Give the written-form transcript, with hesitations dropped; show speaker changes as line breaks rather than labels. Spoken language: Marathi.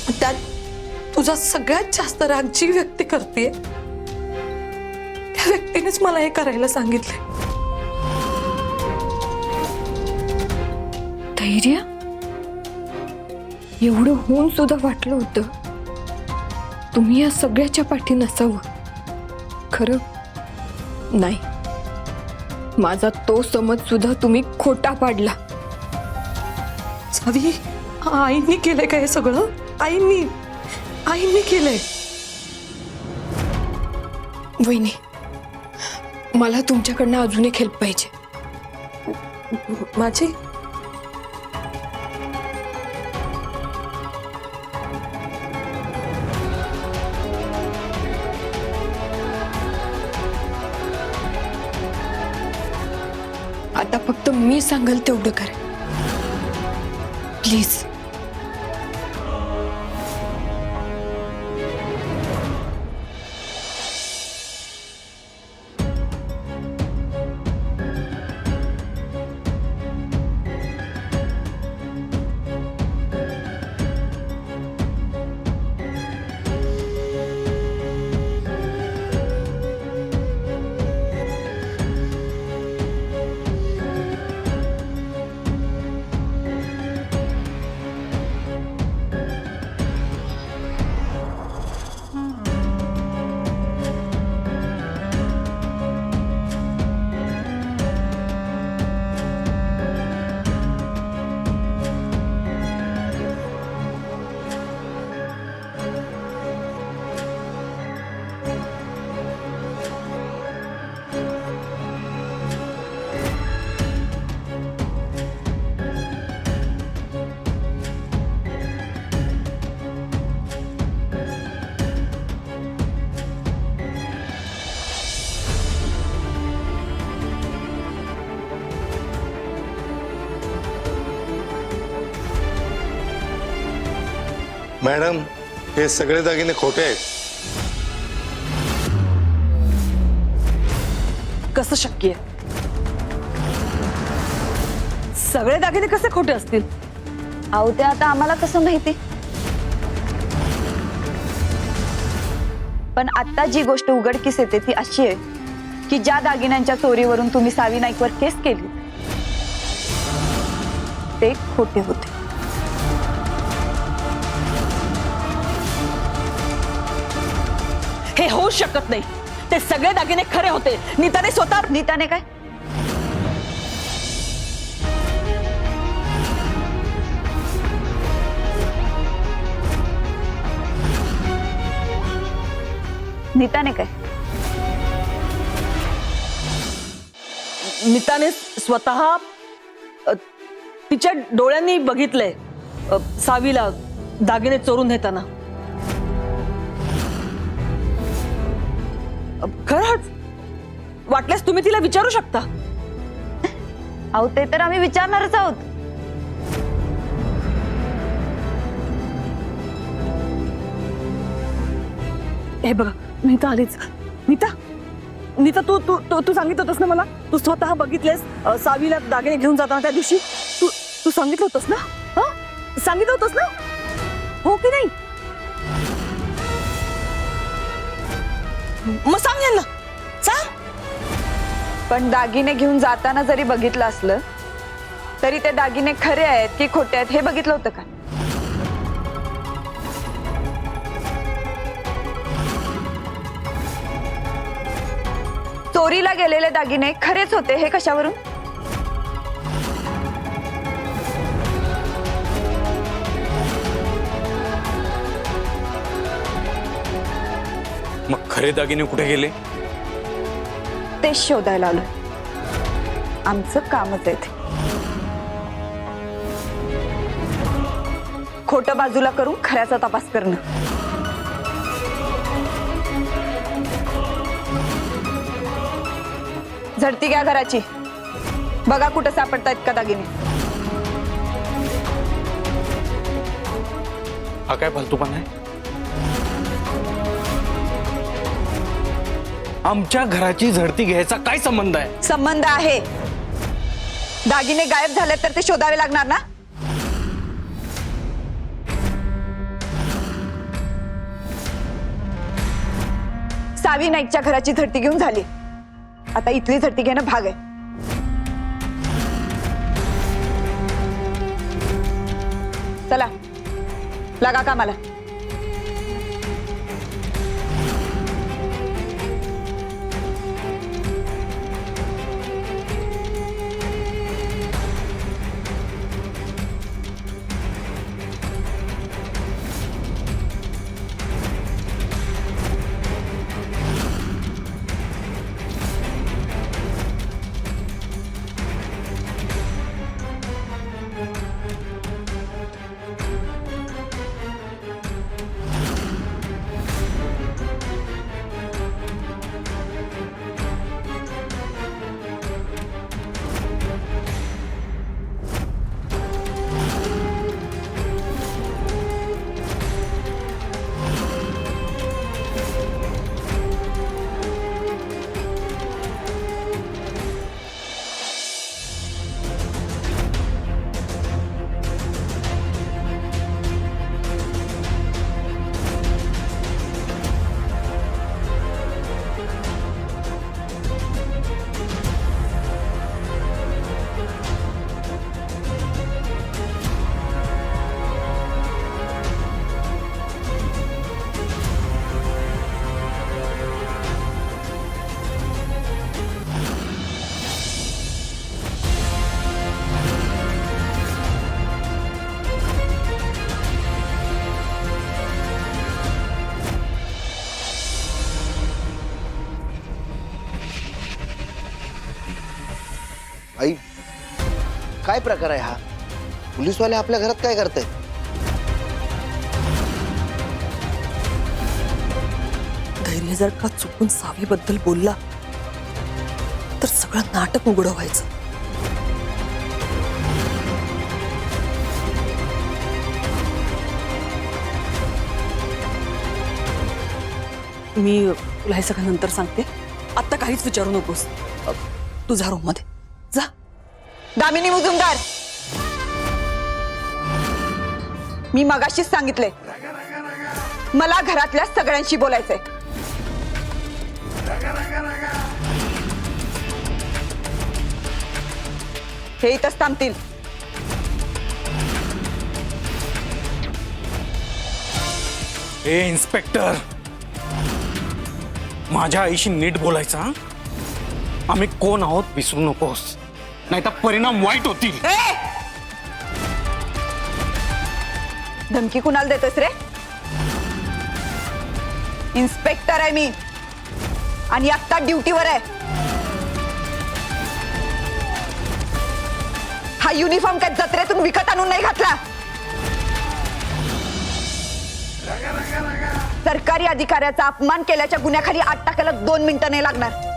त्यात तुझा सगळ्यात जास्त राग जी व्यक्ती करते त्या व्यक्तीनेच मला हे करायला सांगितले।
धैर्य एवढं होऊन सुद्धा वाटलं होतं तुम्ही या सगळ्याच्या पाठी नसावं। खरं नाही, माझा तो समज सुद्धा तुम्ही खोटा पाडला।
सावी, आईंनी केलंय का हे सगळं? आईंनी केलंय।
वहिनी, मला तुमच्याकडनं अजून एक हेल्प पाहिजे।
माझी?
आता फक्त मी सांगाल तेवढं करा प्लीज।
मॅडम, हे सगळे दागिने खोटे आहेत।
कसं शक्य आहे? सगळे दागिने कसे खोटे असतील?
अहो ते आता आम्हाला कसं माहिती? पण आता जी गोष्ट उघडकीस येते ती अशी आहे की ज्या दागिन्यांच्या चोरीवरून तुम्ही सावी नाईकवर केस केली ते खोटे होते।
हे होऊ शकत नाही। ते सगळे दागिने खरे होते। नीताने स्वतः
नीताने काय? नीताने काय?
नीताने स्वतः तिच्या डोळ्यांनी बघितलंय सावीला दागिने चोरून नेताना। खरंच? वाटल्यास तुम्ही तिला विचारू शकता।
अहो ते तर आम्ही विचारणारच आहोत।
हे बघा, नीता आलीच। नीता तू तू तू तू सांगितलं होतंस ना मला? तू स्वतः बघितलेस सावीला दागिने घेऊन जाताना त्या दिवशी? तू सांगितलं होतंस ना? हा, सांगितलं होतंस ना? हो की नाही? मग सांग यांना, सांग।
पण दागिने घेऊन जाताना जरी बघितलं असलं तरी ते दागिने खरे आहेत की खोटे आहेत हे बघितलं होतं का? चोरीला गेलेले दागिने खरेच होते हे कशावरून?
मग खरे दागिने कुठे गेले?
ते शोधायला आलोय। आमचं कामच आहे ते। खोटं बाजूला करून खऱ्याचा तपास करणं। झडती घ्या घराची, बघा कुठं सापडतायत का दागिने।
हा काय फालतूपणा आहे? आमच्या घराची झडती घ्यायचा काय संबंध आहे?
संबंध आहे। दागिने गायब झाले तर ते शोधावे लागणार ना? सावी नाईकच्या घराची झडती घेऊन झाली. आता इथली झडती घेणं भाग आहे. चला लागा कामाला.
आई, काय प्रकार आहे हा? पोलीसवाले आपल्या घरात काय करतायत?
धैर्य जर का चुकून सावीबद्दल बोलला तर सगळं नाटक उघड व्हायचं. मी तुला हे सगळं नंतर सांगते. आत्ता काहीच विचारू नकोस. तुझ्या रूम मध्ये जा.
दामिनी मुजुमदार, मी मगाशीच सांगितले मला घरातल्या सगळ्यांशी बोलायचंय. हे इथंच थांबतील.
ए इन्स्पेक्टर, माझ्या आईशी नीट बोलायचं हा? आम्ही कोण आहोत विसरू नकोस, नाहीतर परिणाम वाईट होतील.
धमकी कुणाला देतोस रे? इन्स्पेक्टर आहे मी आणि आत्ता ड्युटीवर आहे. हा युनिफॉर्म काय जत्रेतून विकत आणून नाही घातला. सरकारी अधिकाऱ्याचा अपमान केल्याच्या गुन्ह्याखाली 8 टाकायला 2 मिनिटं नाही लागणार.